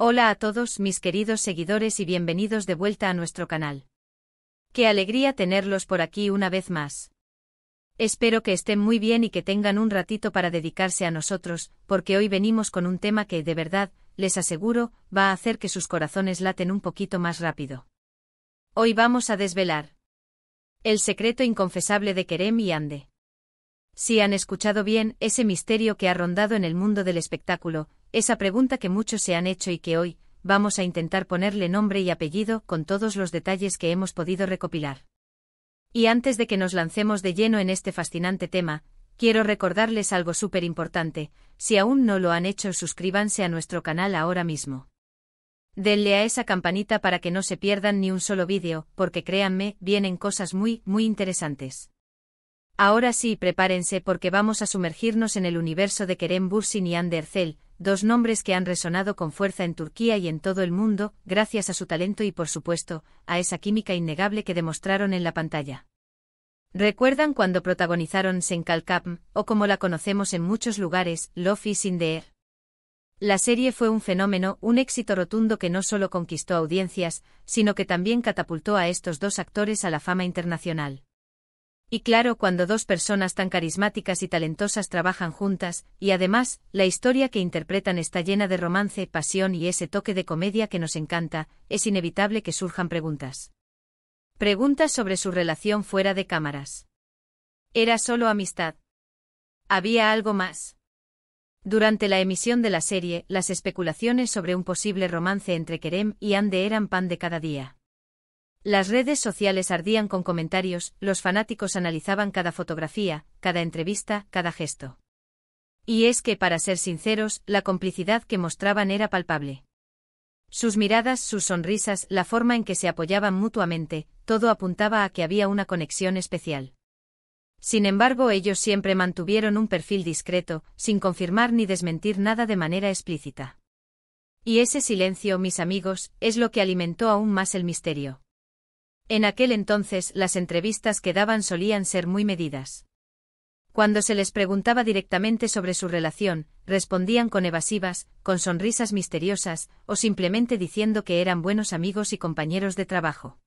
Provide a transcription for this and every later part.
Hola a todos mis queridos seguidores y bienvenidos de vuelta a nuestro canal. Qué alegría tenerlos por aquí una vez más. Espero que estén muy bien y que tengan un ratito para dedicarse a nosotros, porque hoy venimos con un tema que, de verdad, les aseguro, va a hacer que sus corazones laten un poquito más rápido. Hoy vamos a desvelar el secreto inconfesable de Kerem y Hande. Si han escuchado bien, ese misterio que ha rondado en el mundo del espectáculo, esa pregunta que muchos se han hecho y que hoy vamos a intentar ponerle nombre y apellido con todos los detalles que hemos podido recopilar. Y antes de que nos lancemos de lleno en este fascinante tema, quiero recordarles algo súper importante: si aún no lo han hecho, suscríbanse a nuestro canal ahora mismo. Denle a esa campanita para que no se pierdan ni un solo vídeo, porque créanme, vienen cosas muy interesantes. Ahora sí, prepárense porque vamos a sumergirnos en el universo de Kerem Bürsin y Hande Erçel, dos nombres que han resonado con fuerza en Turquía y en todo el mundo, gracias a su talento y por supuesto, a esa química innegable que demostraron en la pantalla. ¿Recuerdan cuando protagonizaron Sen Kalkapm, o como la conocemos en muchos lugares, Love is in the Air? La serie fue un fenómeno, un éxito rotundo que no solo conquistó audiencias, sino que también catapultó a estos dos actores a la fama internacional. Y claro, cuando dos personas tan carismáticas y talentosas trabajan juntas, y además, la historia que interpretan está llena de romance, pasión y ese toque de comedia que nos encanta, es inevitable que surjan preguntas. Preguntas sobre su relación fuera de cámaras. ¿Era solo amistad? ¿Había algo más? Durante la emisión de la serie, las especulaciones sobre un posible romance entre Kerem y Hande eran pan de cada día. Las redes sociales ardían con comentarios, los fanáticos analizaban cada fotografía, cada entrevista, cada gesto. Y es que, para ser sinceros, la complicidad que mostraban era palpable. Sus miradas, sus sonrisas, la forma en que se apoyaban mutuamente, todo apuntaba a que había una conexión especial. Sin embargo, ellos siempre mantuvieron un perfil discreto, sin confirmar ni desmentir nada de manera explícita. Y ese silencio, mis amigos, es lo que alimentó aún más el misterio. En aquel entonces, las entrevistas que daban solían ser muy medidas. Cuando se les preguntaba directamente sobre su relación, respondían con evasivas, con sonrisas misteriosas, o simplemente diciendo que eran buenos amigos y compañeros de trabajo.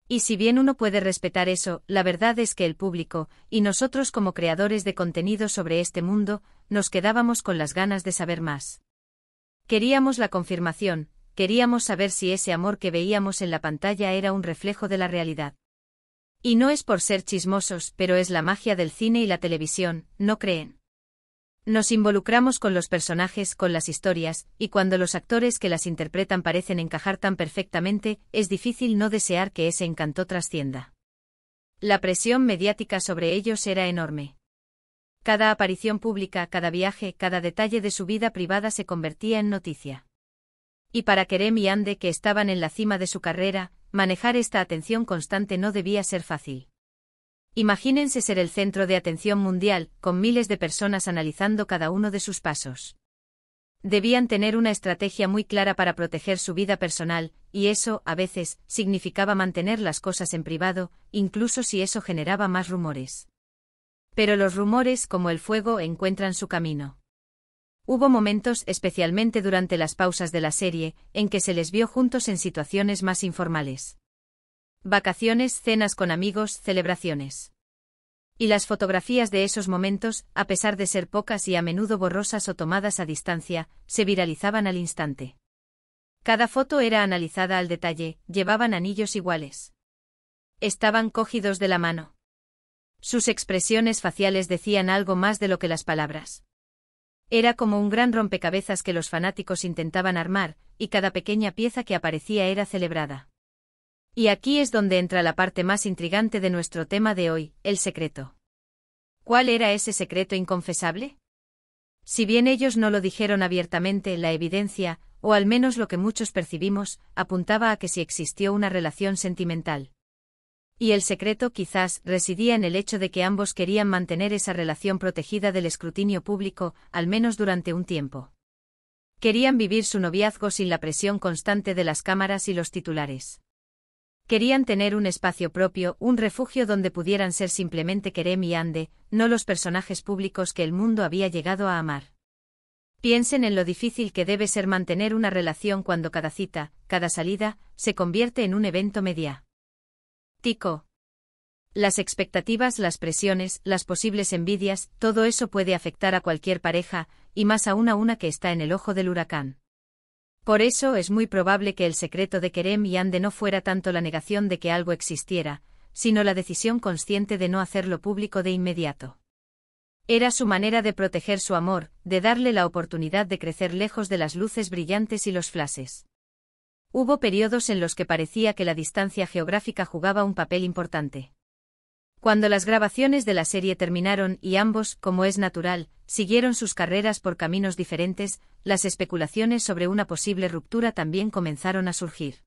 Y si bien uno puede respetar eso, la verdad es que el público, y nosotros como creadores de contenido sobre este mundo, nos quedábamos con las ganas de saber más. Queríamos la confirmación. Queríamos saber si ese amor que veíamos en la pantalla era un reflejo de la realidad. Y no es por ser chismosos, pero es la magia del cine y la televisión, ¿no creen? Nos involucramos con los personajes, con las historias, y cuando los actores que las interpretan parecen encajar tan perfectamente, es difícil no desear que ese encanto trascienda. La presión mediática sobre ellos era enorme. Cada aparición pública, cada viaje, cada detalle de su vida privada se convertía en noticia. Y para Kerem y Hande, que estaban en la cima de su carrera, manejar esta atención constante no debía ser fácil. Imagínense ser el centro de atención mundial, con miles de personas analizando cada uno de sus pasos. Debían tener una estrategia muy clara para proteger su vida personal, y eso, a veces, significaba mantener las cosas en privado, incluso si eso generaba más rumores. Pero los rumores, como el fuego, encuentran su camino. Hubo momentos, especialmente durante las pausas de la serie, en que se les vio juntos en situaciones más informales. Vacaciones, cenas con amigos, celebraciones. Y las fotografías de esos momentos, a pesar de ser pocas y a menudo borrosas o tomadas a distancia, se viralizaban al instante. Cada foto era analizada al detalle, llevaban anillos iguales. Estaban cogidos de la mano. Sus expresiones faciales decían algo más de lo que las palabras. Era como un gran rompecabezas que los fanáticos intentaban armar, y cada pequeña pieza que aparecía era celebrada. Y aquí es donde entra la parte más intrigante de nuestro tema de hoy, el secreto. ¿Cuál era ese secreto inconfesable? Si bien ellos no lo dijeron abiertamente, la evidencia, o al menos lo que muchos percibimos, apuntaba a que sí existió una relación sentimental. Y el secreto quizás residía en el hecho de que ambos querían mantener esa relación protegida del escrutinio público, al menos durante un tiempo. Querían vivir su noviazgo sin la presión constante de las cámaras y los titulares. Querían tener un espacio propio, un refugio donde pudieran ser simplemente Kerem y Hande, no los personajes públicos que el mundo había llegado a amar. Piensen en lo difícil que debe ser mantener una relación cuando cada cita, cada salida, se convierte en un evento mediático. Las expectativas, las presiones, las posibles envidias, todo eso puede afectar a cualquier pareja, y más aún a una que está en el ojo del huracán. Por eso es muy probable que el secreto de Kerem y Ande no fuera tanto la negación de que algo existiera, sino la decisión consciente de no hacerlo público de inmediato. Era su manera de proteger su amor, de darle la oportunidad de crecer lejos de las luces brillantes y los flashes. Hubo periodos en los que parecía que la distancia geográfica jugaba un papel importante. Cuando las grabaciones de la serie terminaron y ambos, como es natural, siguieron sus carreras por caminos diferentes, las especulaciones sobre una posible ruptura también comenzaron a surgir.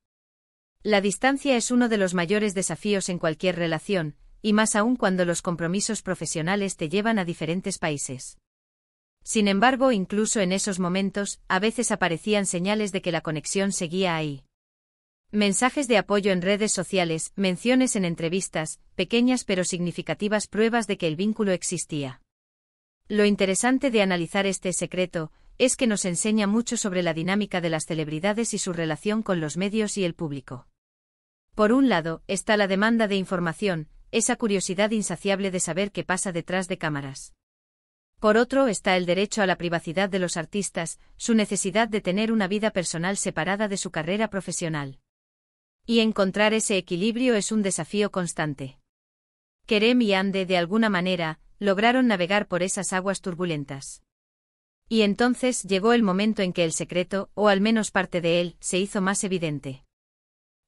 La distancia es uno de los mayores desafíos en cualquier relación, y más aún cuando los compromisos profesionales te llevan a diferentes países. Sin embargo, incluso en esos momentos, a veces aparecían señales de que la conexión seguía ahí. Mensajes de apoyo en redes sociales, menciones en entrevistas, pequeñas pero significativas pruebas de que el vínculo existía. Lo interesante de analizar este secreto es que nos enseña mucho sobre la dinámica de las celebridades y su relación con los medios y el público. Por un lado, está la demanda de información, esa curiosidad insaciable de saber qué pasa detrás de cámaras. Por otro está el derecho a la privacidad de los artistas, su necesidad de tener una vida personal separada de su carrera profesional. Y encontrar ese equilibrio es un desafío constante. Kerem y Ande, de alguna manera, lograron navegar por esas aguas turbulentas. Y entonces llegó el momento en que el secreto, o al menos parte de él, se hizo más evidente.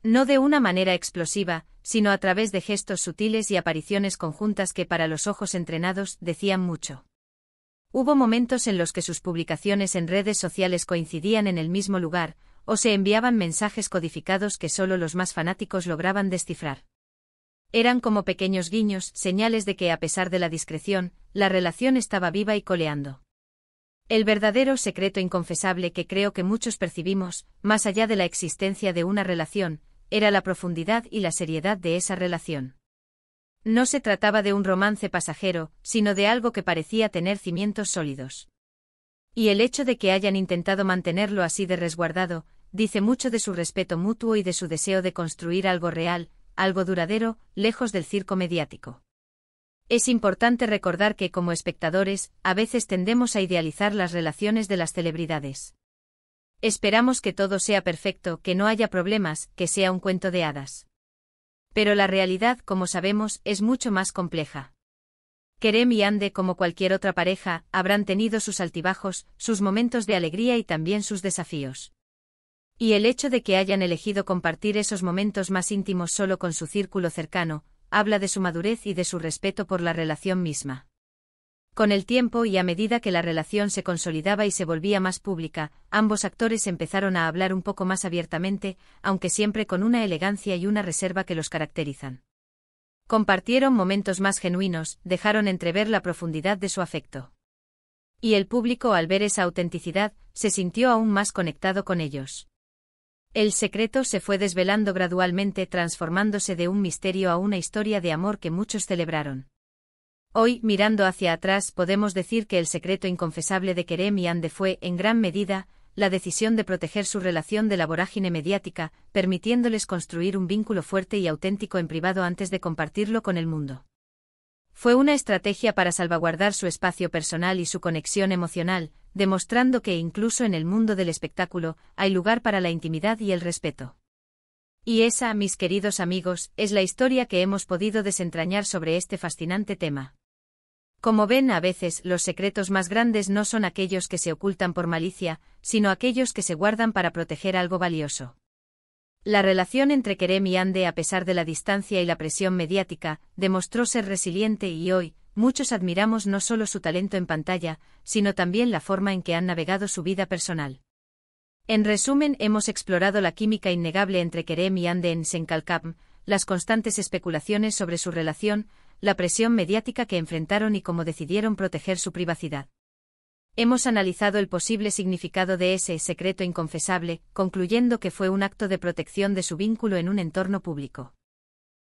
No de una manera explosiva, sino a través de gestos sutiles y apariciones conjuntas que para los ojos entrenados decían mucho. Hubo momentos en los que sus publicaciones en redes sociales coincidían en el mismo lugar, o se enviaban mensajes codificados que solo los más fanáticos lograban descifrar. Eran como pequeños guiños, señales de que a pesar de la discreción, la relación estaba viva y coleando. El verdadero secreto inconfesable que creo que muchos percibimos, más allá de la existencia de una relación, era la profundidad y la seriedad de esa relación. No se trataba de un romance pasajero, sino de algo que parecía tener cimientos sólidos. Y el hecho de que hayan intentado mantenerlo así de resguardado, dice mucho de su respeto mutuo y de su deseo de construir algo real, algo duradero, lejos del circo mediático. Es importante recordar que como espectadores, a veces tendemos a idealizar las relaciones de las celebridades. Esperamos que todo sea perfecto, que no haya problemas, que sea un cuento de hadas. Pero la realidad, como sabemos, es mucho más compleja. Kerem y Ande, como cualquier otra pareja, habrán tenido sus altibajos, sus momentos de alegría y también sus desafíos. Y el hecho de que hayan elegido compartir esos momentos más íntimos solo con su círculo cercano, habla de su madurez y de su respeto por la relación misma. Con el tiempo y a medida que la relación se consolidaba y se volvía más pública, ambos actores empezaron a hablar un poco más abiertamente, aunque siempre con una elegancia y una reserva que los caracterizan. Compartieron momentos más genuinos, dejaron entrever la profundidad de su afecto. Y el público, al ver esa autenticidad, se sintió aún más conectado con ellos. El secreto se fue desvelando gradualmente, transformándose de un misterio a una historia de amor que muchos celebraron. Hoy, mirando hacia atrás, podemos decir que el secreto inconfesable de Kerem y Ande fue, en gran medida, la decisión de proteger su relación de la vorágine mediática, permitiéndoles construir un vínculo fuerte y auténtico en privado antes de compartirlo con el mundo. Fue una estrategia para salvaguardar su espacio personal y su conexión emocional, demostrando que incluso en el mundo del espectáculo hay lugar para la intimidad y el respeto. Y esa, mis queridos amigos, es la historia que hemos podido desentrañar sobre este fascinante tema. Como ven, a veces los secretos más grandes no son aquellos que se ocultan por malicia, sino aquellos que se guardan para proteger algo valioso. La relación entre Kerem y Ande, a pesar de la distancia y la presión mediática, demostró ser resiliente y hoy, muchos admiramos no solo su talento en pantalla, sino también la forma en que han navegado su vida personal. En resumen, hemos explorado la química innegable entre Kerem y Ande en Senkalkam, las constantes especulaciones sobre su relación, la presión mediática que enfrentaron y cómo decidieron proteger su privacidad. Hemos analizado el posible significado de ese secreto inconfesable, concluyendo que fue un acto de protección de su vínculo en un entorno público.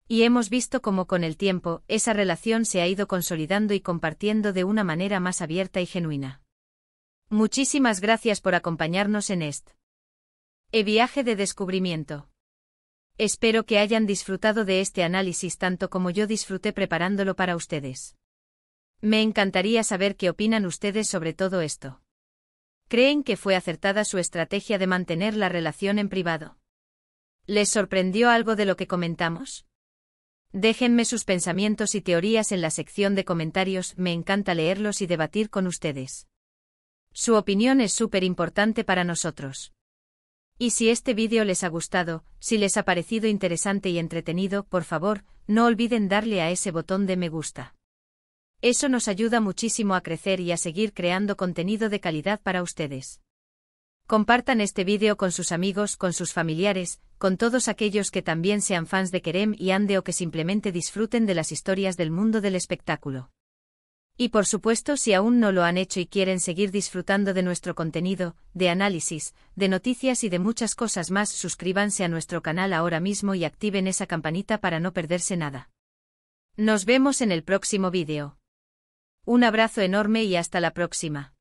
Y hemos visto cómo con el tiempo, esa relación se ha ido consolidando y compartiendo de una manera más abierta y genuina. Muchísimas gracias por acompañarnos en este viaje de descubrimiento. Espero que hayan disfrutado de este análisis tanto como yo disfruté preparándolo para ustedes. Me encantaría saber qué opinan ustedes sobre todo esto. ¿Creen que fue acertada su estrategia de mantener la relación en privado? ¿Les sorprendió algo de lo que comentamos? Déjenme sus pensamientos y teorías en la sección de comentarios, me encanta leerlos y debatir con ustedes. Su opinión es súper importante para nosotros. Y si este vídeo les ha gustado, si les ha parecido interesante y entretenido, por favor, no olviden darle a ese botón de me gusta. Eso nos ayuda muchísimo a crecer y a seguir creando contenido de calidad para ustedes. Compartan este vídeo con sus amigos, con sus familiares, con todos aquellos que también sean fans de Kerem y Ande o que simplemente disfruten de las historias del mundo del espectáculo. Y por supuesto, si aún no lo han hecho y quieren seguir disfrutando de nuestro contenido, de análisis, de noticias y de muchas cosas más, suscríbanse a nuestro canal ahora mismo y activen esa campanita para no perderse nada. Nos vemos en el próximo vídeo. Un abrazo enorme y hasta la próxima.